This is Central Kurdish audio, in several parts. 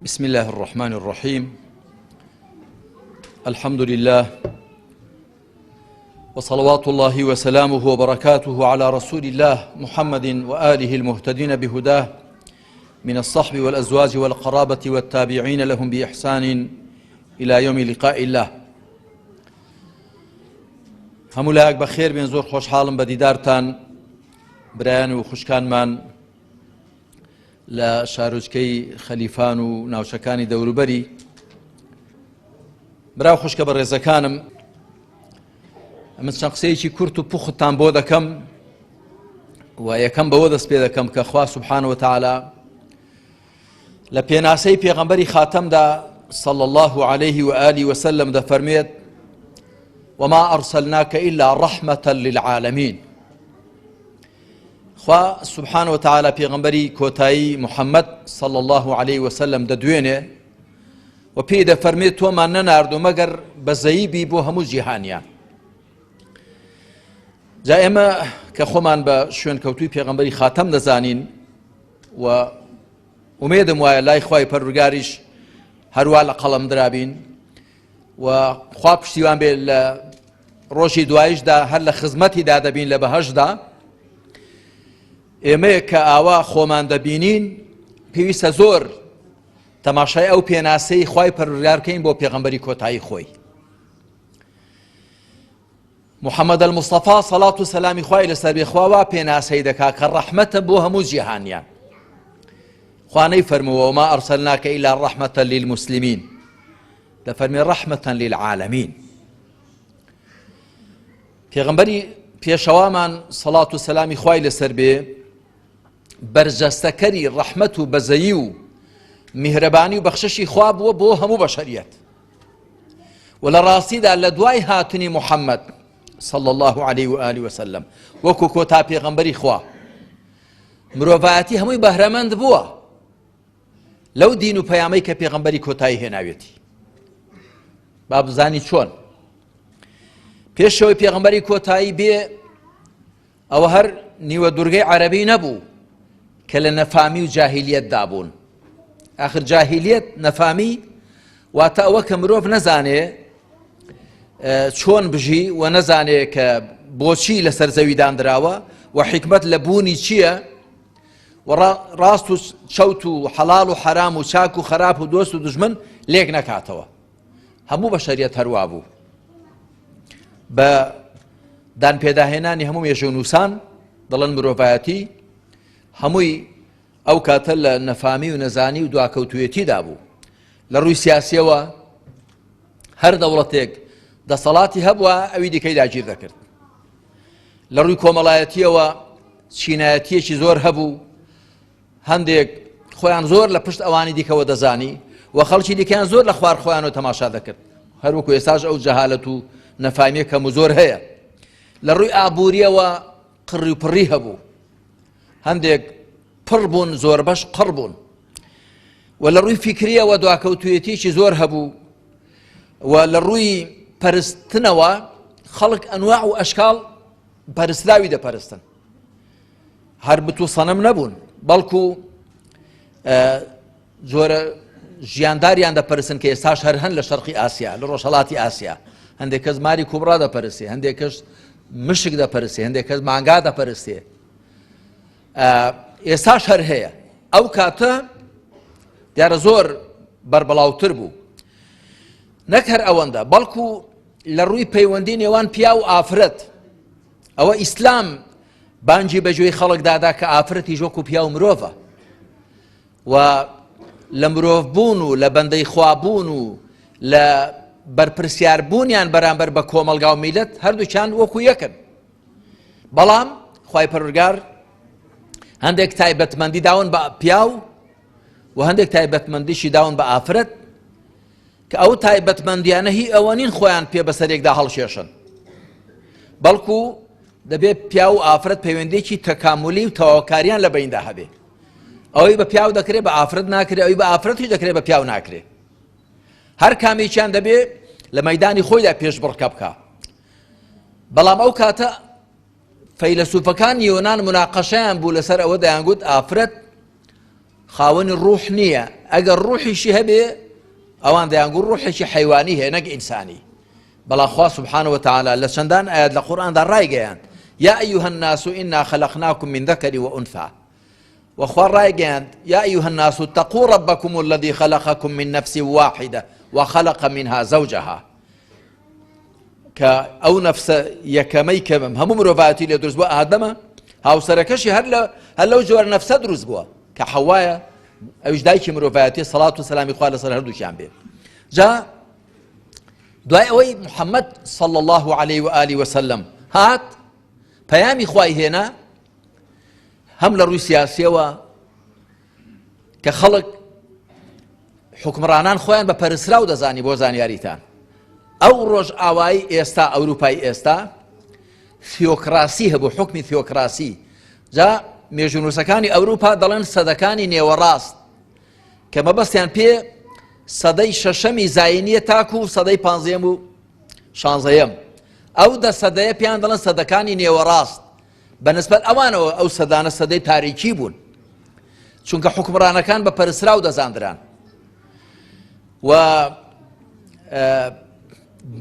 بسم الله الرحمن الرحيم. الحمد لله وصلوات الله وسلامه وبركاته على رسول الله محمد وآله المهتدين بهداه من الصحب والأزواج والقرابة والتابعين لهم بإحسان إلى يوم لقاء الله. هەموو بخير بين زۆر خۆشحاڵم بە دیدارتان برایان و خوشکانمان لە شارۆچکەی خەلیفان و ناوچەکانی دەوروبەری. براو خوشکە بە ڕێزەکانم، ئەمە چەند قسەیەکی کورت و پوختان بۆ دەکەم و یەکەم بەوە دەست پێ دەکەم کە خوا سبحانه وتعالى لە پێناسەی پێغەمبەری خاتەمدا صلى الله عليه وآله وسلم دەفەرمێت وما أرسلناك إلا رحمة للعالمين. خوا سبحانه وتعالى پیغمبری کۆتایی محمد صلى الله عليه وسلم دەدوێنێ و پێی دەفەرمێت تۆمان نەناردوو مەگەر بەزەییبی بۆ هەموو جیهانیان. جا ئێمە کە خۆمان بە شوێنکەوتووی پێغەمبەری خاتەم دەزانین و ئومێدم وایە لای خوای پەروەردگاریش هەروە لە قەڵەم درابین و خوا پشتیوان بێ لە ڕۆژی دوایشدا هەر لە خزمەتیدا دەبین لە بەهەشدا. ئێمەیە کە ئاوا خۆمان دەبینین پێویستە زۆر تەماشای ئەو پێناسەی خوای پەروەردگار بکەین بۆ پێغەمبەری کۆتایی خۆی محەممەد الموستەفا سەڵات و سەلامی خوای لەسەر بێ. خوا وا پێناسەی دەکا کە ڕەحمەتە بۆ هەموو جیهانیان. خوا نەیفەرمووە وما ئەرسەلناکە ئیلا ڕەحمەتە للموسلیمین، دەفەرمێ ڕەحمەتەن للعالەمین. پێغەمبەری پێشەوامان سەڵات و سەلامی خوای لەسەر بێ بەرجەستەکەری ڕەحمەت و بەزەیی و میهرەبانی و بەخششی خوا بووە بۆ هەموو بەشەریەت. و لە ڕاستیدا لە دوای هاتنی محەممەد صلى الله عليه وآله وسلم وەکو کۆتا پێغەمبەری خوا مرۆڤایەتی هەمووی بەهرەمەند بووە لەو دین و پەیامەی کە پێغەمبەری کۆتایی هێناوێتی. با بزانی چۆن پێشەوەی پێغەمبەری کۆتایی بێ ئەوە هەر نیوە دوورگەی عەرەبی نەبوو کە لە نەفامی و جاهیلیەتدا بوون. ئاخر جاهیلیەت نەفامی واتە ئەوە کە مرۆڤ نەزانێ چۆن بژی و نەزانێ کە بۆچی لەسەر زەویدان دراوە و حیکمەت لە بوونی چییە و ڕاست و چەوت و حەڵاڵ و حەرام و چاک و خەراپ و دۆست و دوژمن لێک نەکاتەوە. هەموو بەشەریەت هەروە بوو. بە دانپێداهێنانی هەموو مێژە و نووسان دەڵێن مرۆڤایەتی هەمووی ئەو کاتە لە نەفامی و نەزانی و دواکەوتوێتیدا بوو. لە ڕووی سیاسیەوە هەر دەوڵەتێک دەسەڵاتی هەبووە ئەوی دیکەی داگیر دەکرد. لە ڕووی کۆمەڵایەتیەوە چینایەتیەکی زۆر هەبوو، هەندێک خۆیان زۆر لە پشت ئەوانی دیکەوە دەزانی و خەڵکی دیکەیان زۆر لە خوار خۆیانەوە تەماشا دەکرد. هەروەکو ئێستاش ئەو جەهالەت و نەفامیە کەم و زۆر هەیە. لە ڕووی ئابووریەوە قڕی و پڕی هەبوو، هەندێک پڕ بوون زۆربەش قڕ بوون. و لە ڕووی فیکریەوە دواکەوتوێتیی زۆر هەبوو و لە ڕووی پەرستنەوە خەڵک ئەنواع و ئەشکاڵ پەرستراوی دەپەرستن. هەر بت و سەنەم نەبوون بەڵکو زۆرە ژیانداریان دەپەرستن کە ئێستاش هەر هەن لە شەرقی ئاسیا، لە ڕۆژهەڵاتی ئاسیا. هەندێک کەس ماری کوبڕا دەپەرستێ، هەندێک کەس مشک دەپەرستێ، هەندێک کەس مانگا دەپەرستێ. ئێستاش هەر هەیە. ئەو کاتە دیارە زۆر بەربەڵاوتر بوو. نەک هەر ئەوەندە بەڵکو لە ڕووی پەیوەندی نێوان پیا و ئافرەت ئەوە ئیسلام بانگی بەگوێی خەڵک دادا کە ئافرەتی وەکو پیا و مرۆڤە و لە مرۆڤ بوون و لە بەندەی خوابوون و لە بەرپرسیاربوونیان بەرامبەر بە کۆمەلگا و میلەت هەردووکیان وەکو یەکن. بەڵام خوای پەروەردگار هەندێک تایبەتمەندی داون بە پیا و هەندێک تایبەتمەندیشی داون بە ئافرەت کە ئەو تایبەتمەندیانە هی ئەوە نین خۆیان پێ بەسەرێکدا هەڵشێشن، بەڵکو دەبێت پیا و ئافرەت پەیوەندێکی تەکاملی و تەواوکاریان لە بەیندا هەبێ. ئەوەی بە پیا و دەکرێت بە ئافرەت ناکرێت، ئەوەی بە ئافرەتی دەکرێت بە پیا و ناکرێت. هەر کامێکیان دەبێت لە مەیدانی خۆیدا پێش بڕکە بکە. بەڵام ئەو کاتە فەیلسوفەکان یۆنان مناقەشەیان بوو لەسەر ئەوە دەیانگوت ئافرەت خاوەنی ڕوح نییە ئەگەر ڕوحیشی هەبێ ئەوان دەیانگوت ڕوحێکی حەیوانی هەیە نەک ئینسانی بەڵام خوا سبحانه وتعالى لە چەندان ئايات لە قورئاندا ڕایگەیاند يا أيها الناس إنا خلقناكم من ذكر وأنثى وخوا ڕایگەیاند يا أيها الناس اتقوا ربكم الذي خلقكم من نفس واحدة وخلق منها زوجها كأو نفس يكمي كمم هم مرۆڤایەتی لێ دروست بووە ئادەمە هاوسەرەکەشی هەر لەو جۆرە نەفسە دروست بووە کە حەوایە ئەویش دایکی مرۆڤایەتی سەڵات و سەلامی خوا لەسەر هەردووکیان بێ جا دوای ئەوەی محەممەد صلى الله عليه وآله وسلم هات پەیامی خوای هێنا هەم لە ڕووی سیاسیەوە کە خەڵک حکمڕانان خۆیان بە پەرسراو دەزانی بۆ زانیاریتان ئەو ڕۆژ ئاوایی ئێستا ئەوروپای ئێستا ثیۆکراسی هەبوو حکمی ثیۆکراسی جا مێژونووسەکانی ئەوروپا دەڵێن سەدەکانی نێوەڕاست کە مەبەستیان پێ سەدەی شەشەمی زاینیە تاکو و سەدەی پانزەیەم و شانزەیەم ئەو دە سەدەیە پێیان دەڵێن سەدەکانی نێوەڕاست بەنسبەت ئەوانەوە ئەو سەدانە سەدەی تاریکی بوون چونکە حکمڕانەکان بە پەرسراو دەزاندران و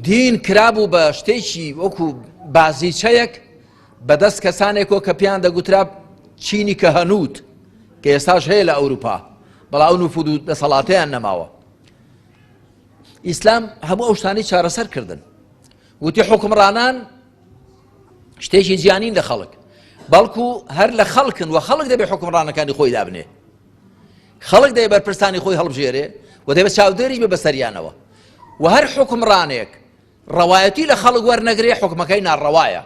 دین کرابوو بە شتێکی وەکو بازیچەیەک بەدەست کەسانێکەوە کە پێیان دەگوترا چینی کە هەنووت کە ئێستاش هەیە لە ئەوروپا بەڵام ئەو نوفوذ و دەسەڵاتەیان نەماوە ئیسلام هەموو ئەو شتانەی چارەسەر کردن وتی حکمڕانان شتێکی جیانین لە خەڵک بەڵکو هەر لە خەڵکن و خەڵک دەبێت حکمڕانەکانی خۆی دابنێ خەڵک دەبێت بەرپرسانی خۆی هەڵبژێرێ و دەبێت چاودێریش بێ بەسەریانەوە و هەر حکمڕانێک ڕەوایەتی لە خەڵک وەرنەگرێ حکمەکەی ناڕەوایە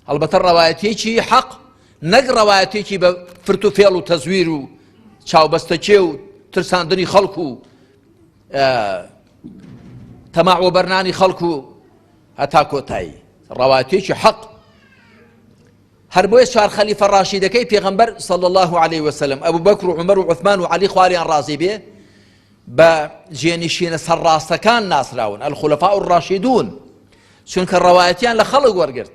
هەڵبەتە ڕەوایەتێکی حەق نەک ڕەوایەتێکی بە فرت و فێڵ و تەزویر و چاوبەستەکێ و ترساندنی خەڵک و تەماعوەبەرنانی خەڵک و هەتا کۆتایی ڕەوایەتێکی حەق هەر بۆیە چوار خەلیفە ڕاشیدەکەی پێغەمبەر صلی الله عليه وسلم ئەبوو بەکر و عومەر و عوثمان و عەلی خواریان ڕازی بێ بە جێنشینە سەرڕاستەکان ناسراون الخولەفاء الراشیدون چونکە ڕەوایەتیان لە خەڵک وەرگرت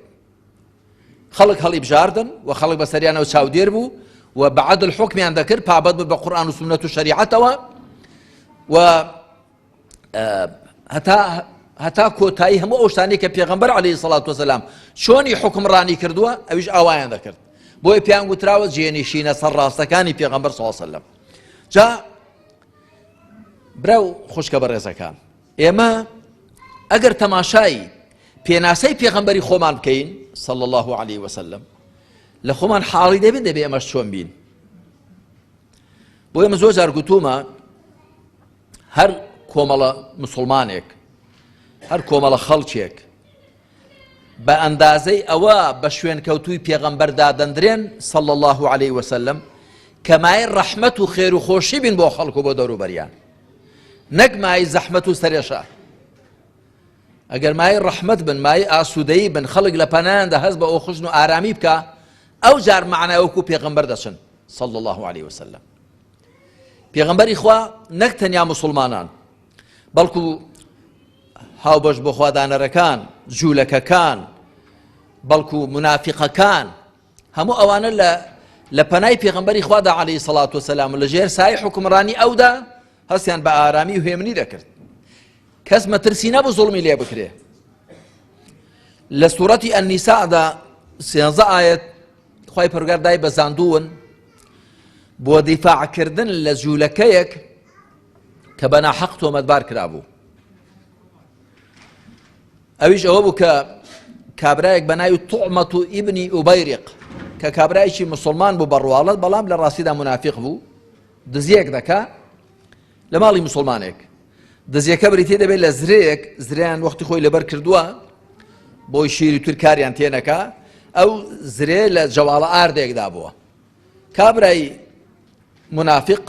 خەڵک هەڵی بژاردن و خەڵک بەسەریانەوە چاودێر بوو و بە عەدل حکمیان دەکرد پابەت بوو بە قورئان و سونەت و شەریعەتەوە و هەتا کۆتایی هەموو ئەو شتانەی کە پێغەمبەر عەلەیهی سەڵات وسەلام چۆنی حکمڕانی کردووە ئەویش ئاوایان دەکرد بۆیە پێیان گوتراوە جێنشینە سەرڕاستەکانی پێغەمبەر صلی الله علیه وسلم جا براو خوشکە بەڕێزەکان ئێمە ئەگەر تەماشای پێناسەی پێغەمبەری خۆمان بکەین صلی الله عليه وسلم لە خۆمان حاڵی دەبێت ئێمەش چۆن بین بۆ ئێمە زۆر جار گوتوومە هەر کۆمەڵە مسڵمانێک هەر کۆمەڵە خەڵکێک بە ئەندازەی ئەوە بە شوێن کەوتووی پێغەمبەر دادەندرێن صلی الله عليه وسلم کە مای ڕەحمەت و خێر و خۆشی بین بۆ خەڵک و بۆ دەوروبەریان نەک مای زەحمەت و سەرێشە ئەگەر مای ڕەحمەت بن مای ئاسوودەیی بن خەڵک لە پەنایاندا هەست بە ئۆخشن و ئارامی بکە ئەو جار معنای وەکو پێغەمبەر دەچن صلی الله عليه وسلم پێغەمبەری خوا نەک تەنیا موسڵمانان بەڵکو هاوبەش بۆ خوادانەرەکان جوولەکەکان بەڵکو منافقەکان هەموو ئەوانە لە پەنای پێغەمبەری خوادا عەلەیهی سەڵات وسەلام لە ژێر سایە حکمڕانی ئەودا هەستیان بە ئارامی و هێمنی دەکرد کەس مەترسی نەبوو زوڵمی لێ بکرێ لە سوورەتی ئەنیسادا 13 ئایەت خوای پەروەردگار دای بەزاندوون بۆ دیفاعکردن لە جوولەکەیەک کە بە ناحەق تۆمەتبار کرابوو ئەویش ئەوە بوو کە کابرایەک بە ناوی توعمەت و ئیبنی ئوبەیریق کە کابرایەکی موسڵمان بوو بەڕواڵەت بەڵام لە ڕاستیدا منافق بوو دزیەک دەکا لە ماڵی موسڵمانێک دزیەکە بریتێ دەبێت لە زرەیەک زریان وەختی خۆی لەبەر کردووە بۆی شیری تر کاریان تێنەکا ئەو زرێ لە جەواڵە ئاردێکدا بووە کابرای منافق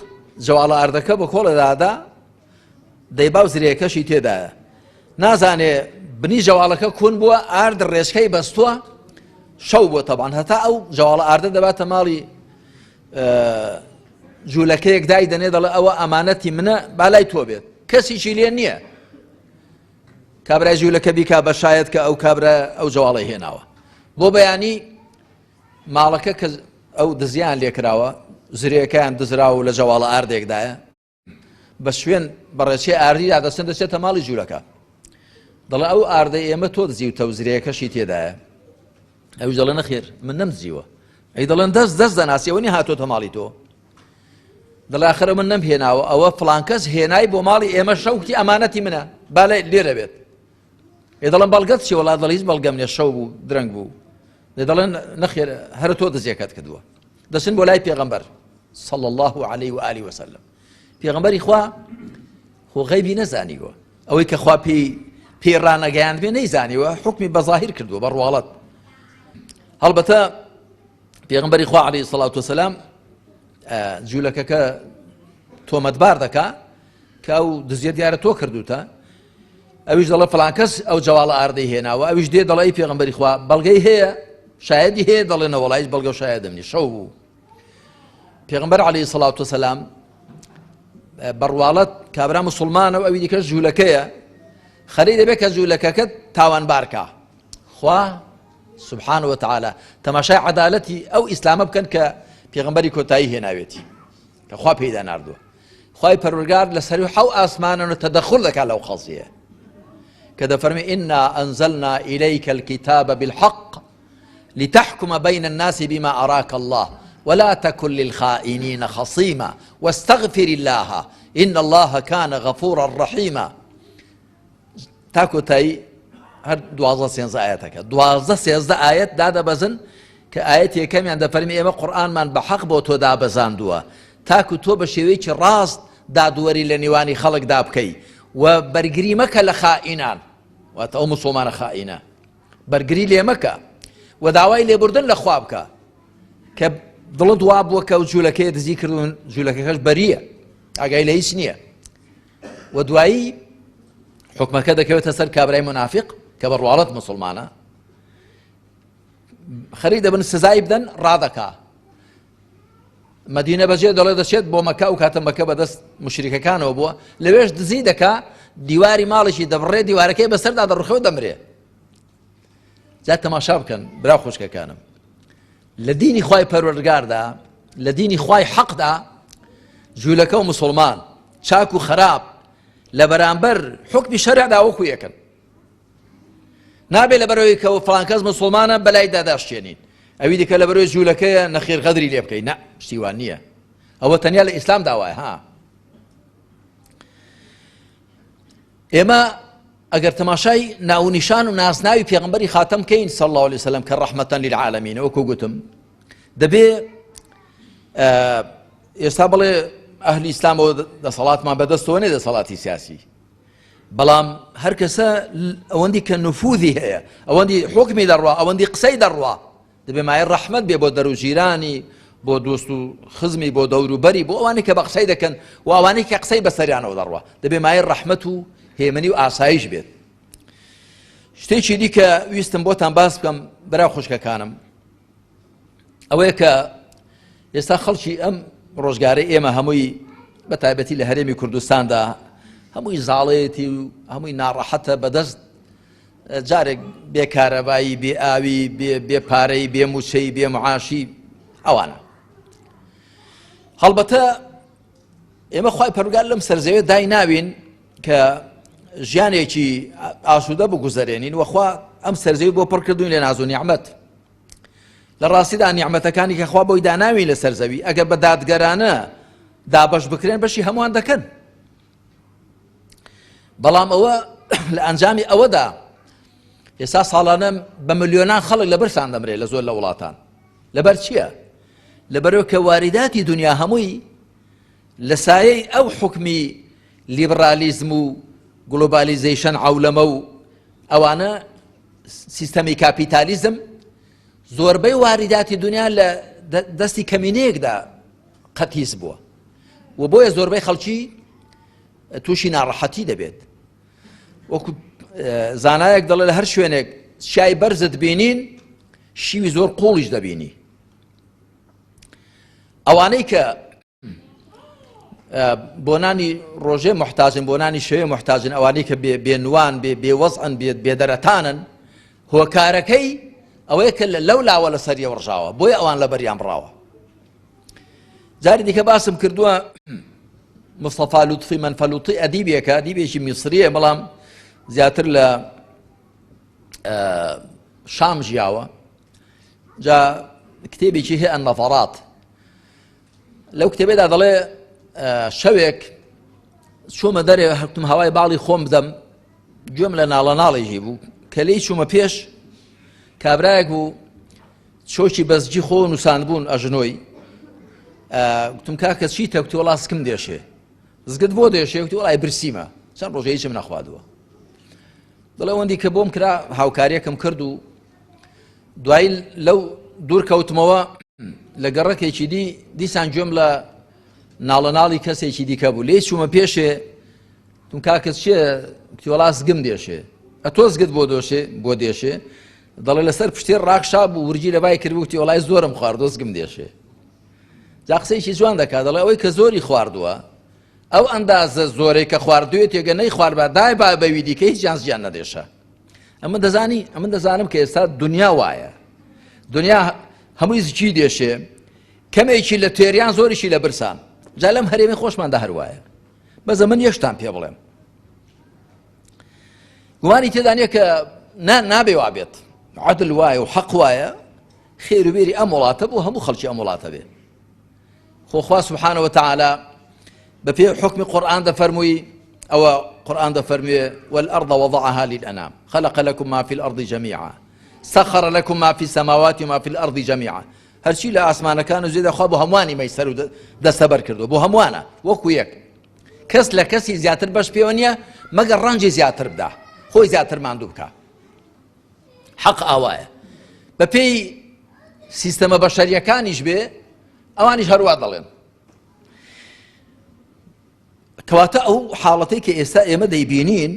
جەواڵە ئاردەکە بە کۆڵەدادا دەیباو زرێەکەشی تێدایە نازانێ بنی جەواڵەکە کون بووە ئارد ڕێژکەی بەستووە شەو بووە تەبان هەتا ئەو جەواڵە ئاردە دەباتە ماڵی جوولەکەیەک دای دەنێ دەڵێ ئەوە ئەمانەتی منە بالای تۆ بێت کەسیشی لێ نییە کابرای جوولەکە بیکا بە شایەت کە ئەو کابرا ئەو جەواڵەی هێناوە بۆ بەیانی ماڵەکە کە ئەو دزیان لێکراوە زرێکیان دزراوە لە جەواڵە ئاردێکدایە بە شوێن بەڕێچێ ئاردیدا دەچن دەچێتە ماڵی جوولەکە دەڵێ ئەو ئاردەی ئێمە تۆ دزیوتە و زرێکەشی تێدایە ئەویش دەڵێ نەخێر من نەمزیوە ئەی دەڵێن دەست دەناسیەوە نی هاتۆتە ماڵی تۆ دەڵێ ئاخرە من نەمهێناوە ئەوە فڵان کەس هێنای بۆ ماڵی ئێمە شەوتی ئەمانەتی منە با لێرە بێت ئێ دەڵێن بەڵگەت چی وەڵا دەڵێ هیچ بەڵگەم نییە شەو بوو درەنگ بوو دەڵێن نەخێر هەر تۆ دزیەکەت کردووە دەچن بۆ لای پێغەمبەر صلى الله عليه وآله وسلم پێغەمبەری خوا خۆ غەیبی نەزانیوە ئەوەی کە خوا پێی ڕانەگەیاند بێ نەیزانیوە حکمی بەظاهیر کردووە بە ڕواڵەت هەڵبەتە پێغەمبەری خوا عەلەیهی سەڵات وسەلام جوولەکەکە تۆمەتبار دەکا کە ئەو دزیە دیارە تۆ کردوتە ئەویش دەڵێ فڵان کەس ئەو جەواڵە ئاردەی هێناوە ئەویش دێ دەڵێ پێغەمبەری خوا بەڵگەی هەیە شایەدی هەیە دەڵێنە وەڵا هیچ بەڵگە و شایەدم نییە شەو بوو پێغەمبەر عەلەیهی سەڵات وسەلام بەڕواڵەت کابرا موسڵمانە و ئەوی دیکەش جوولەکەیە خەرەی دەبێت کە جوولەکەکەت تاوانبارکە خوا سبحانه وتعالى تەماشای عەدالەتی ئەو ئیسلامە بکەن کە پێغەمبەری کۆتایی هێناوێتی کە خوا پێیدا ناردووە خوای پەروەردگار لەسەر حەو ئاسمانەوە تەدەخل دەکات لەو خەڵسیە کە دەفەرمێ ئنا ئەنزەلنا ئیلەیکە الکتاب بالحق لتحكم بين الناس بما أراك الله ولا تكن للخائنين خصيما واستغفر الله إن الله كان غفورا رحيما تاكو تاي هر دوازە سێنزە ئاەتەکە دوازە سێزدە ئاەت دادەبەزن کە ئاەتی یەکەمیان دەفەرمی ئێمە قورئانمان بە حەق بۆ تۆ دابەزاندووە تاکو تۆ بە شێوەیەکی ڕاست دادوەری لە نێوانی خەڵکدا بکەی و بەرگری مەکە لە خائینان واتە ئەو موسڵمانە خائینە بەرگری لێ مەکە و داوای لێبوردن لە خوا بکە کە دڵت وا بووە کە ئەو جوولەکەی دزی کردوون جوولەکەکەش بەریە ئاگای لە هیچ نییە و دوایی حکمەکە دەکەوێتە سەر کابرای منافق کە بەڕواڵەت موسڵمانە خەریک دەبن سزای بدەن ڕادەکا مەدینە بەجێ دەڵێ دەچێت بۆ مەکە و کاتە مەکە بەدەست موشریکەکانەوە بووە لەوێش دزی دەکا دیواری ماڵێکی دەبڕێ دیوارەکەی بەسەردا دەڕوخێ و دەمرێ جا تەماشا بکەن برا خۆشکەکانم لە دینی خوای پەروەردگاردا لە دینی خوای حەقدا جوولەکە و موسڵمان چاک و خراپ لە بەرامبەر حکمی شەرعدا وەکو یەکن نابێت لەبەرەوەی کە فڵان کەس موسڵمانە بەلای داداشتێنین ئەوی دیکە لەبەرەوەی جوولەکەیە نەخێر غەدری لێ بکەین نە شتیوان نییە ئەوە تەنیا لە ئیسلام داوایە ها ئێمە ئەگەر تەماشای ناونیشان و ناسناوی پێغەمبەری خاتەم کەین صلی الله عليه وسلم کە ڕەحمەتەن للعالەمین وەکو گوتم دەبێ ئێستا بڵێ ئەهلی ئیسلامەوە دەسەڵاتمان بەدەستەوە نێ دەسەڵاتی سیاسی بەڵام هەر کەسە ئەوەندی کە نفوذی هەیە ئەوەندی حکمی دەڕوا ئەوەندی قسەی دەڕوا دەبێ مایە ڕەحمەت بێ بۆ دەروژیرانی بۆ دۆست و خزمی بۆ دەوروبەری بۆ ئەوانەی کە بە قسەی دەکەن و ئەوانەی کە قسەی بەسەریانەوە دەڕوا دەبێ مایە ڕەحمەت و هێمنی و ئاسایش بێت شتێکی دی کە ویستم بۆتان باس بکەم برا خوشکەکانم ئەوەیە کە ئێستا خەڵکی ئەم ڕۆژگارەی ئێمە هەمووی بە تایبەتی لە هەرێمی کوردستاندا هەمووی زاڵێتی و هەمووی ناڕەحەتە بەدەست جارێک بێکارەبایی بێ ئاوی بێ پارەی بێ موچەی بێ معاشی ئەوانە هەڵبەتە ئێمە خوای پەروەردگار لەم سەرزەویە دای ناوین کە ژیانێکی ئاسوودە بگوزەرێنین وەخوا ئەم سەرزەوی بۆ پڕ کردوین لە ناز و نیعمەت لە ڕاستیدا نیعمەتەکانی کە خوا بۆی داناوی لە سەرزەوی ئەگەر بە دادگەرانە دابەش بکرێن بەشی هەمووان دەکەن بەڵام ئەوە لە ئەنجامی ئەوەدا ئێستا ساڵانە بە ملیۆنان خەڵک لەبەرسان دەمرێت لە زۆر لە وڵاتان لەبەر چییە؟ لەبەرەوە کە وارداتی دنیا هەمووی لە سایەی ئەو حکمی لیبرالیزم و گلۆبالیزیشن عەولەمە و ئەوانە سیستەمی کاپیتالیزم زۆربەی وارداتی دنیا لە دەستی کەمینەیەکدا قەتیس بووە و بۆیە زۆربەی خەڵکی تووشی ناڕەحەتی دەبێت وەکو زانایەک دەڵێ لە هەر شوێنێک شای بەرزت بینین شیوی زۆر قوڵیش دەبینی ئەوانەی کە بۆ نانی ڕۆژێ محتاجن بۆ نانی شەوێ محتاجن ئەوانەی کە بێنوان بێوەزعن بێدەرەتانن هۆکارەکەی ئەوەیە کە لەو لاوە لەسەریە ڕژاوە بۆیە ئەوان لەبەریان بڕاوە جاری دیکە باسم کردووە مستەفا لوتفی منفەلوتی ئەدیبێکە ئەدیبێکی میسریە بەڵام زیاتر لە شام ژیاوە جا کتێبێکی هەیە النەفەرات لەو کتێبێدا دەڵێ شەوێک چوومە دەرێ هەرتم هەوای باڵی خۆم بدەم گوێم لە ناڵە ناڵێژی بوو کە لێی چوومە پێش کابرایەک بوو چۆکی بەزجی خۆ نووسان بوون ئەژنۆی گوتم کاکە چیتە وتی وەڵا سکم دێشێ زگت بۆ دێشێ وتی وەڵای برسیمە چەند ڕۆژە هیچم نەخوادووە دەڵێ ئەوەندی کە بۆم کرا هاوکاریەکەم کرد و دوایی لەو دوور کەوتمەوە لە گەڕەکێکی دیسان گوێم لە ناڵە ناڵی کەسێکی دیکە بوو لێی چوومە پێشێ وتم کاکە چییە وتی وەڵا زگم دێشێ ئەتۆ زگت بۆ دێشێ دەڵێ لەسەر پشتێ ڕاکشا بوو ورجی لە بای کرد وتی وەڵای زۆرم خواردووە زگم دێشێ جا قسەیەکی جوان دەکات دەڵێ ئەوەی کە زۆری خواردووە ئەو ئەندازە زۆرەی کە خواردوێت یەگە نەی خوارد بە دای با بەوی دیکە هیچ جیان نەدێشە ئەمە دەزانم کە ئێستا دنیا وایە دنیا هەمووی زگی دێشێ کەمێکی لە تێریان زۆریشی لە برسان جا لەم هەرێمی خۆشماندا هەروایە بەزە من یەشتان پێ بڵێم گومانی تێدا نییە کە نابێ وابێت عەدل وایە و حەق وایە خێر و بێری ئەم وڵاتە بۆ هەموو خەڵکی ئەم وڵاتە بێ خوا سبحانه وتعالى بفي حكم قرآن دفرمي أو قرآن دفرمي والأرض وضعها للأنام خلق لكم ما في الأرض جميعا سخر لكم ما في السماوات وما في الأرض جميعا هرشي لا أسمان كانوا زيد أخوة بهمواني ما يسروا دستبر كردو بهموانا وكويك كس لكسي زياتر باش بيونيا مقر رنجي زياتر بدا خوي زياتر ما عنده بكا حق آوايا بفي سيستم بشرية كان يشبه ئەوانیش هەروە دەڵێن کەواتە ئەو حاڵەتەی کە ئێستا ئێمە دەیبینین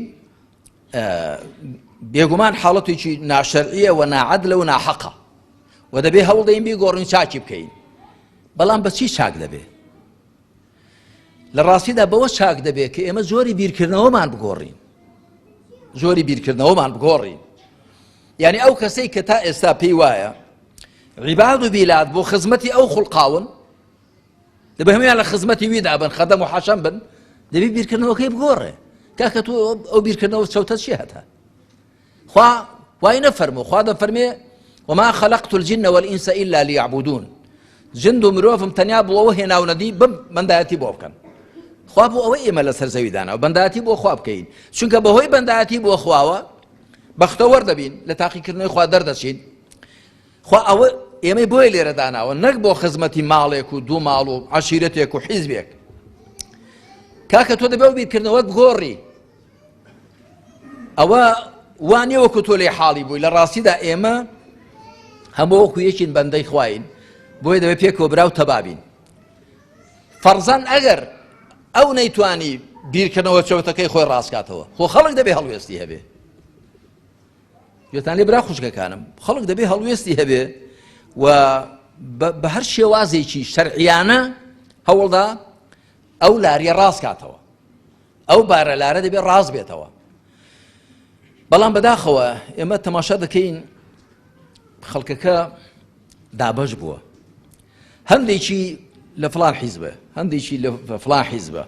بێگومان حاڵەتێکی ناشەرعیە و ناعەدلە و ناحەقە و دەبێ هەوڵ دەین بیگۆڕین چاکی بکەین بەڵام بە چی چاک دەبێ لە ڕاستیدا بەوە چاک دەبێت کە ئێمە زۆری بیرکردنەوەمان بگۆڕین یعنی ئەو کەسەی کە تا ئێستا پێی وایە عیباد و بیلاد بۆ خزمەتی ئەو خوڵقاون دەبێ هەموویان لە خزمەتی ویدا بن خەدەم و حەشەم بن دەبێ بیرکردنەوەکەی بگۆڕێ کاکە تۆ ئەو بیرکردنەوە چەوتە چی هەتا خوا وای نەفەرموو خوا دەفەرمێ وما خلقت الجن والإنس إلا ليعبدون جند و مرۆڤم تەنیا بۆ ئەوە هێناونەدی بەندایەتی بۆ بکەن خوا بۆ ئەوەی ئێمە لەسەر زەویدانە و بەندایەتی بۆ خوا بکەین چونکە بەهۆی بەندایەتی بۆ خواوە بەختەوەەر دەبین لە تاقیکردنەوەی خوا دەردەچین خوا ئەوە ئێمەی بۆی لێرە داناوە نەک بۆ خزمەتی ماڵێک و دوو ماڵ و عەشیرەتێک و حیزبێک کاکە تۆ دەبێ بیرکردنەوە بگۆڕی ئەوە وانێ وەکو تۆ لێ حاڵی بووی لە ڕاستیدا ئێمە هەموو وەکو یەکین بەندەی خواین بۆیە دەبێت پێکەوە براو تەبابین فەرزان ئەگەر ئەو نەیتوانی بیرکردنەوە چەوتەکەی خۆی ڕاستکاتەوە خۆ خەڵک دەبێ هەڵوێستی هەبێ گوێتان لێ برا خوشکەکانم خەڵک دەبێ هەڵوێستی هەبێ و بە هەر شێوازێکی شەرعیانە هەوڵدا ئەو لاریە ڕاست کاتەوە ئەو بارە لارە دەبێ ڕاست بێتەوە بەڵام بەداخەوە ئێمە تەماشا دەکەین خەڵکەکە دابەش بووە هەندێکی لە فڵان حیزبە هەندێکی لە فڵان حیزبە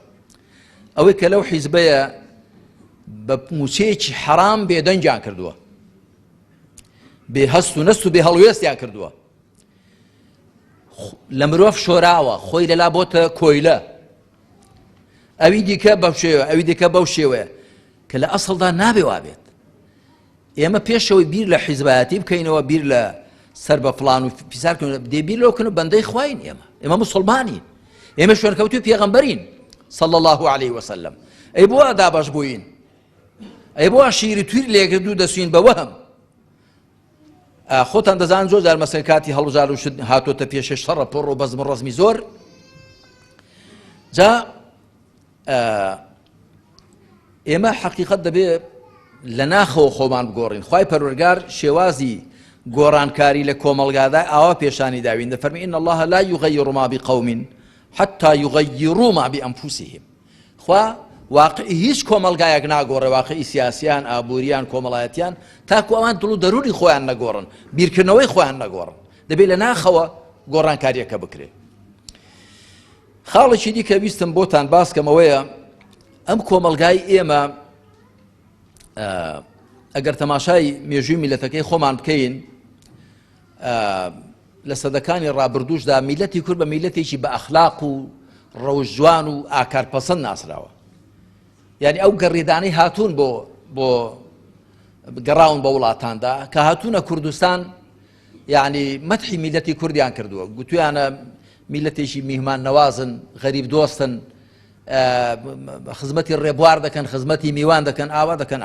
ئەوەی کە لەو حیزبەیە بە موچەیەکی حەرام بێدەنگیان کردووە بێ هەست و نەست و بێ هەڵوێستیان کردووە لە مرۆڤ شۆراوە خۆی لەلا بۆتە کۆیلە ئەوی دیکە بەو شێوە ئەوی دیکە بەو شێوەیە کە لە ئەسڵدا نابێ وابێت ئێمە پێشەوەی بیر لە حیزبایەتی بکەینەوە بیر لە سەر بە فڵان و پیسارکردن دێ بیر لەوکەن و بەندەی خواین ئێمە موسڵمانین ئێمە شوێنکەوتوی پێغەمبەرین صلی الله عليه وسلم ئەی بۆ دابەش بووین ئەی بۆ شیری تویر لێگردوو دەسوین بە وەهم خۆتان دەزان زۆر جار مەسەن کاتی هەڵبژار و شت هاتۆتە پێشە شەڕە پڕ و بەزم و ڕەزمی زۆر جا ئێمە حەقیقەت دەبێ لە ناخەوە خۆمان بگۆڕین خوای پەروەردگار شێوازی گۆڕانکاری لە کۆمەڵگادا ئاوا پێشانی داوین دەفەرمی إن الله لا يغير ما بقوم حتى يغيروا ما بأنفسهم خوا واقعی هیچ کۆمەڵگایەک ناگۆڕێ واقعی سیاسیان ئابووریان کۆمەڵایەتیان تاکو ئەوان دڵ و دەروری خۆیان نەگۆڕن بیرکردنەوەی خۆیان نەگۆڕن دەبێت لە ناخەوە گۆڕانکاریەکە بکرێت خاڵێکی دیکە ویستم بۆتان باسکەمەوەیە ئەم کۆمەلگای ئێمە ئەگەر تەماشای مێژووی میلەتەکەی خۆمان بکەین لە سەدەکانی ڕابردووشدا میلەتی کورد بە میلەتێکی بە ئەخلاق و ڕەوش جوان و ئاکارپەسەند ناسراوە. یعنی ئەو گەڕێدانەی هاتوون بۆ گەڕاون بە وڵاتاندا کە هاتوونە کوردستان، یعنی مەدحی میلەتی کوردیان کردووە، گوتویانە میلەتێکی میهمان نەوازن، غەریب دۆستن، خزمەتی ڕێبوار دەکەن، خزمەتی میوان دەکەن، ئاوا دەکەن.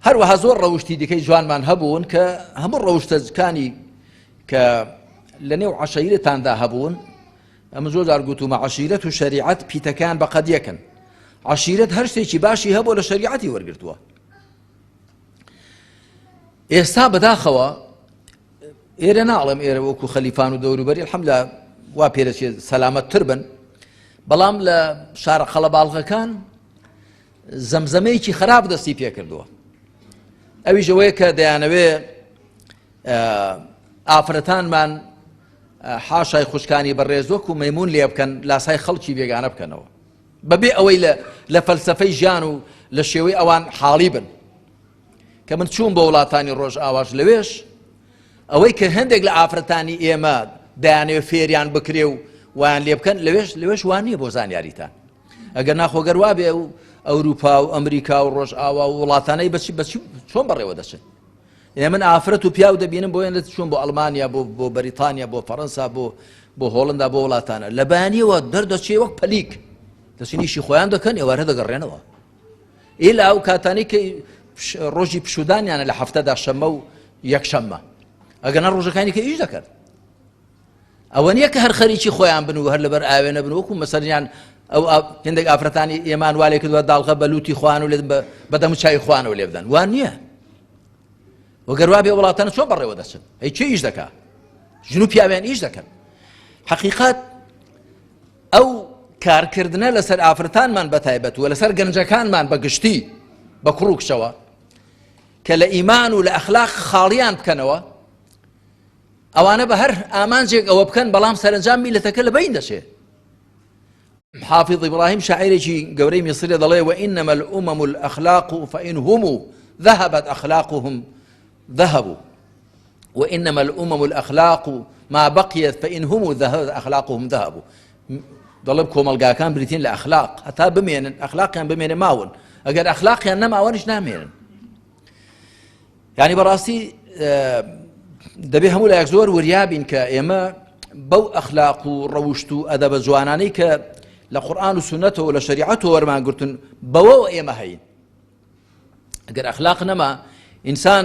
هەروەها زۆر ڕەوشتی دیکەی جوانمان هەبوون کە هەموو ڕەوشتەکانی کە لە نێو عەشەیرەتاندا هەبوون، ئەمە زۆر جار گوتومە عەشیرەت و شەریعەت پیتەکان بەقەد یەکن. عەشیرەت هەر شتێکی باشی هەبوو لە شەریعەتی وەرگرتووە. ئێستا بەداخەوە ئێرە ناڵێم ئێرە وەکو خەلیفان و دەوروبەری الحەمدوللا وا پێرەچێت سەلامەتتر بن، بەڵام لە شارە خەڵەباڵغەکان زەمزەمەیەکی خراپ دەستی پێ کردووە. ئەویش ئەوەیە کە دەیانەوێ ئافرەتانمان حاشای خوشکانی بەڕێز وەکو مەیمون لێ بکەن، لاسای خەڵکی بێگانە بکەنەوە، بەبێ ئەوەی لە فەلسەفەی ژیان و لە شێوەی ئەوان حاڵی بن. کە من چوون بە وڵاتانی ڕۆژ ئاواش لەوێش ئەوەی کە هەندێک لە ئافرەتانی ئێمە دەیانەوێ فێریان بکرێ و ویان لێ بکەن لەوێش وان نییە بۆ زانیاریتان. ئەگەر ناخۆگەر وا بێ و ئەوروپا و ئەمریکا و ڕۆژ ئاوا و وڵاتانەی بەچی چۆن بەڕێوە دەچن؟ من ئافرەت و پیا و دەبینم بۆ یەنە چوون بۆ ئەڵمانیا، بۆ بەریتانیا، بۆ فەڕەنسا، بۆ هۆڵندا، بۆ وڵاتانە لە بەیانیەوە دەردەچێ وەک پەلیک دەچینیشی خۆیان دەکەن، ئێوارە دەگەڕێنەوە. ئیلا ئەو کاتانی کە ڕۆژی پشودانیانە لە هەفتەدا شەممە و یەکشەممە، ئەگەر نە ڕۆژەکانی کە ئیش دەکەن. ئەوە نییە کە هەر خەریکی خۆیان بن و هەر لەبەر ئاوێنە بن، وەکو مەسەریان ئەو هێندێک ئافرەتانی ئێمان وا لێ کردووە داڵغە بەلوتی خوان و بەدەم چای خوانەوە لێ بدەن، وان نییە. وەگەر وا بێ وڵاتانە چۆن بەڕێوە دەچن؟ ئەی چێ ئیش دەکا؟ ژن و پیاویان ئیش دەکەن. حەقیقەت ئەو کارکردنە لەسەر ئافرەتانمان بەتایبەت و لەسەر گەنجەکانمان بەگشتی بە کوڕ و کچەوە کە لە ئیمان و لە ئەخلاق خاڵیان بکەنەوە، ئەوانە بە هەر ئامانجێک ئەوە بکەن، بەڵام سەرنجام میلەتەکە لە بین دەچێت. حافظ إبراهيم شاعرێکی گەورەی میسرە دەڵێ وإنما الأمم الأخلاق فإن هم ذهبت أخلاقهم ذهبوا وإنما الأمم الأخلاق ما بقيت فإن هم ذهبت أخلاقهم ذهبوا. دەڵێ کۆمەلگاکان بریتین لە ئەخلاق، هەتا بمێنن ئەخلاقیان بمێنێ ماون، ئەگەر ئەخلاقیان نەماوەنیش نامێنن. یعنی بەڕاستی دەبێ هەموو لایەک زۆر وریابین کە ئێمە بەو ئەخلاق و ڕەوشت و ئەدەبە جوانانەی کە لە قورئان و سونەتەوە و لە شەریعەتەوە وەرمانگرتن بەوەوە ئێمە هەین. ئەگەر ئەخلاق نەما ئینسان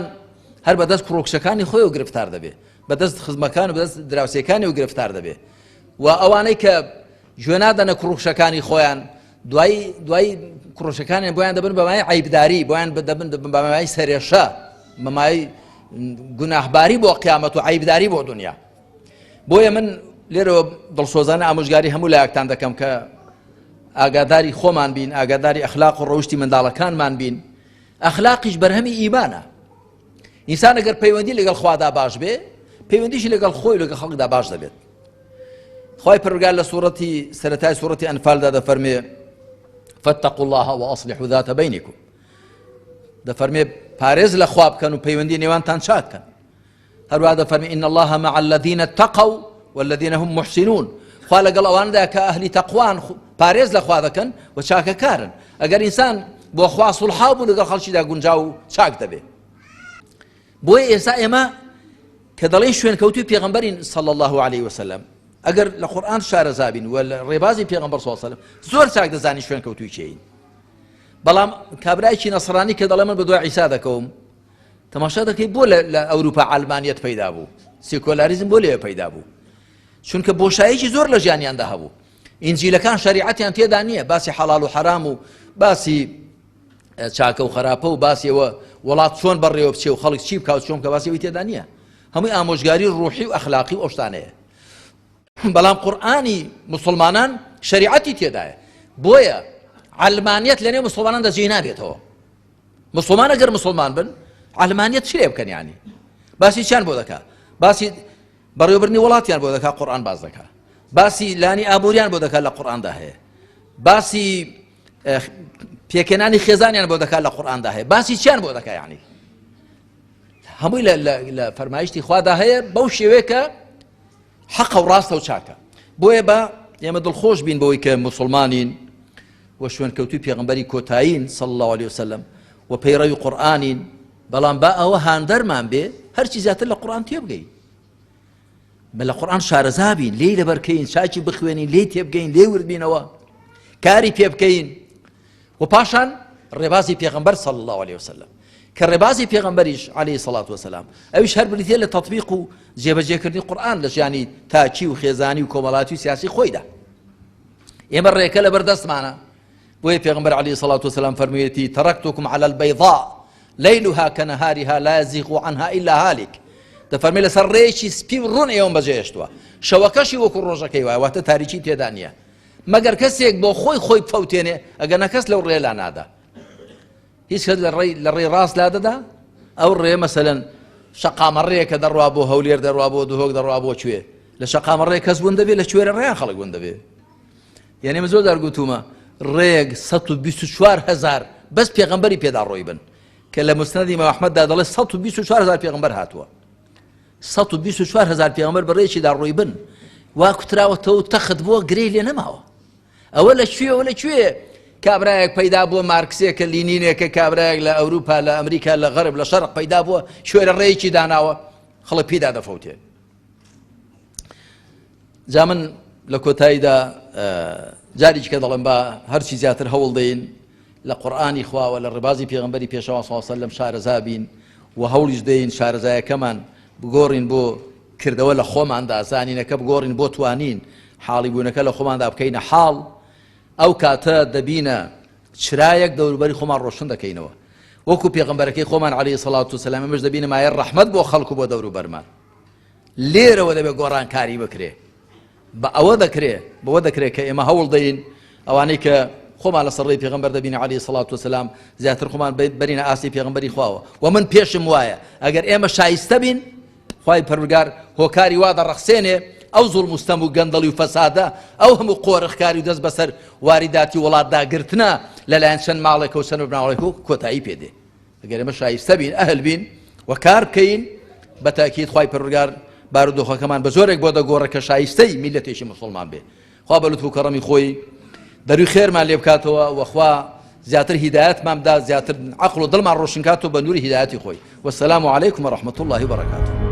هەر بەدەست کوڕۆکشەکانی خۆی و گرفتار دەبێ، بەدەست خزمەکان و بەدەست دراوسێکانی و گرفتار دەبێ. و ئەوانەی کە گوێ نادەنە کوڕۆکشەکانی خۆیان دوای کوڕۆکشەکانیان بۆیان دەبن بەمای عیبداری، بۆیان دەبن بەمای سەرێشە، بەمای گوناحباری بۆ قیامەت و عیبداری بۆ دنیا. بۆیە من لێرەوە دڵسۆزانە ئامۆژگاری هەموو لایەکتان دەکەم کە ئاگاداری خۆمان بین، ئاگاداری ئەخلاق و ڕەوشتی منداڵەکانمان بین. ئەخلاقیش بەرهەمی ئیمانە. ئینسان ئەگەر پەیوەندی لەگەڵ خوادا باش بێ، پەیوەندیشی لەگەڵ خۆی و لەگەڵ خەڵکدا باش دەبێت. خوای پەروەردگار لە سەرەتای سوورەتی ئەنفالدا دەفەرمێ فاتقوا الله وأصلحوا ذات بينكم. دەفەرمێ پارێز لە خوا بکەن و پەیوەندی نێوانتان چاک بکەن. هەروەها دەفەرمێ إن الله مع الذين اتقوا والذين هم محسنون. خوا لەگەڵ ئەواندا کە ئەهلی تەقوان پارێز لە خوا دەکەن و چاکەکارن. ئەگەر ئینسان بۆ خوا سوڵحاو بوو لەگەڵ خەڵکیدا گونجاو و چاک دەبێ. بۆیە ئێستا ئێمە کە دەڵێن شوێنکەوتوی پێغەمبەرین صلی الله عليه وسلم، ئەگەر لە قورئان شارەزابین و لە ڕێبازی پێغەمبەر صلی الله عليه وسلم زۆر چاک دەزانی شوێنکەوتوی چێین. بەڵام کابرایکی نەسڕانی کە دەڵێ من بە دوای عیسا دەکەوم، تەماشا دەکەی بۆ لە ئەوروپا عەلمانیەت پەیدا بوو، سێکۆلاریزم بۆ لێوە پەیدا بوو، چونکە بۆشاییکی زۆر لە ژیانیاندا هەبوو. ئینجیلەکان شەریعەتیان تێدا نییە، باسی حەڵال و حەرام و باسی چاکە و خراپە و باسیەوە وڵات چۆن بەڕێوە بچێ و خەڵک چی بکات چۆن کە باسیەوەی تێدا نییە. هەمووی ئامۆژگاری ڕوحی و ئەخلاقی و ئەو شتانەیە. بەڵام قورئانی موسڵمانان شەریعەتی تێدایە، بۆیە عەلمانیەت لەنێو موسڵمانان دەجێ نابێتەوە. موسڵمان ئەگەر موسڵمان بن عەلمانیەت چی لێ بکەن؟ یعنی باسی چیان بۆ دەکا؟ باسی بەڕێوەبردنی وڵاتیان بۆ دەکا، قورئان باز دەکا. باسی لانی ئابووریان بۆ دەکات لە قورئاندا هەیە، باسی پێکێنانی خێزانیان بۆ دەکات لە قورئاندا هەیە، باسی چیان بۆ دەکات یعنی هەمووی لە فەرمایشتی خوادا هەیە بەو شێوەیە کە حەقە و ڕاستە و چاکە. بۆیە بە ئێمە دڵخۆش بین بەوەی کە موسڵمانین و شوێنکەوتوی پێغەمبەری کۆتایین صلی الله عليه وسلم و پەیڕەوی قورئانین، بەڵام با ئەوە هاندەرمان بێ هەرچی زیاتر لە قورئان تێبگەین، لە قورئان شارەزا بین، لێی لەبەرکەین، چاکی بخوێنین، لێی تێبگەین، لێی وردبینەوە، کاری پێ بکەین و پاشان ڕێبازی پێغەمبەر صلی الله عليه وسلم کە ڕێبازی پێغەمبەریش عليه الصلاة والسلام ئەویش هەر بریتێ لە تەطبیق و جێبەجێکردنی قورئان لە ژیانی تاچی و خێزانی و کۆمەڵاتی و سیاسی خۆیدا. ئێمە ڕێکە لەبەردەستمانە، بۆیە پێغەمبەر عليه الصلاة والسلام فەرموویەتی تەرەکتوکم على البەیضاء ليلها كنهارها لا يزيغ عنها إلا هالك. دەفەرمێ لەسەر ڕێیەکی سپی و ڕوون ئێوەم بەجێهێشتووە، شەوەکەشی وەکو ڕۆژەکەی وایە، واتە تاریکی تێدا نییە، مەگەر کەسێک بۆ خۆی بفەوتێنێ ئەگەر نەکەس لەو ڕێ لا نادا، هیچ کەس لە ڕێی ڕاست لا دەدا. ئەو ڕێ مەسەلەن شەقامە ڕێ کە دەڕوا بۆ هەولێر دەڕوا بۆ دوهۆک دەڕوا بۆ کوێ، لە شەقامە ڕێ کەس بوون دەبێت، لە کوێرە ڕێیان خەڵک بوون دەبێت. یعنی من زۆر دەرگوتومە ڕێک 124,000 بەس پێغەمبەری پێدا ڕۆی بن کە لە مسنەدی ئیمام ئەحمەددا دەڵێ 124,000 پێغەمبەر هاتووە، 124,000 پێغەمبەر بە ڕێیەکیدا ڕۆی بن، وا کوتراوەتەوە تەخت بووە گرەی لێ نەماوە. ئەوە لەکوێ کابرایەک پەیدا بووە مارکسێکە لینینێکە کابرایەک لە ئەوروپا لە ئەمریکا لە غەرب لە شەرق پەیدا بووە شوێرە ڕێیەکی داناوە خەڵک پێدا دەفەوتێ. جا من لە کۆتاییدا جارێکی کە دەڵێم با هەرچی زیاتر هەوڵ دەین لە قورئانی خواوە لە ڕێبازی پێغەمبەری پێشەوا صلی الله علیه وسلم شارەزا بین و هەوڵیش دەین شارەزایەکەمان بگۆڕین بۆ کردەوە لە خۆماندا، زانینەکە بگۆڕین بۆ توانین حاڵی بوونەکە لە خۆماندا بکەینە حاڵ، ئەو کاتە دەبینە چرایەک دەوروبەری خۆمان ڕۆشن دەکەینەوە وەکو پێغەمبەرەکەی خۆمان عليه الصلاة والسلام. ئەمەش دەبینە مایە ڕەحمەت بۆ خەڵک و بۆ دەوروبەرمان. لێرەوە دەبێت گۆڕانکاری بکرێ، بە ئەوە دەکرێت کە ئێمە هەوڵ دەین ئەوانەی کە خۆمان لە سەر ڕێی پێغەمبەر دەبینە عليه الصلاة والسلام زیاتر خۆمان بەرینە ئاستی پێغەمبەری خواوە. و من پێشم وایە ئەگەر ئێمە شایستە بین خوای پەروەردگار هۆکاری وا دەڕەخسێنێ ئەو زوڵم و ستەم و گەندەڵی و فەسادە، ئەو هەموو قۆرەخکاری و دەست بەسەر واریداتی وڵاتداگرتنە لەلایەن چەند ماڵێکە و چەند بناوڵێک و کۆتایی پێدێ. ئەگەر ئێمە شایستە بین ئەهل بین و کار بکەین بە تاکید خوای پەروەردگار بارودۆخەکەمان بە زۆرێک بۆ دەگۆڕێ کە شایستەی میلەتێکی موسڵمان بێ. خوا بە لوتف و کەڕەمی خۆی دەروی خێرمان لێ بکاتەوە وەخوا زیاتر هیدایەتمان بدا، زیاتر عەقڵ و دڵمان ڕۆشن کاتەوە بە نووری هیدایەتی خۆی. وەسەلام عەلەیکم وەڕەحمەتوڵڵاهی وبەرەکاتوه.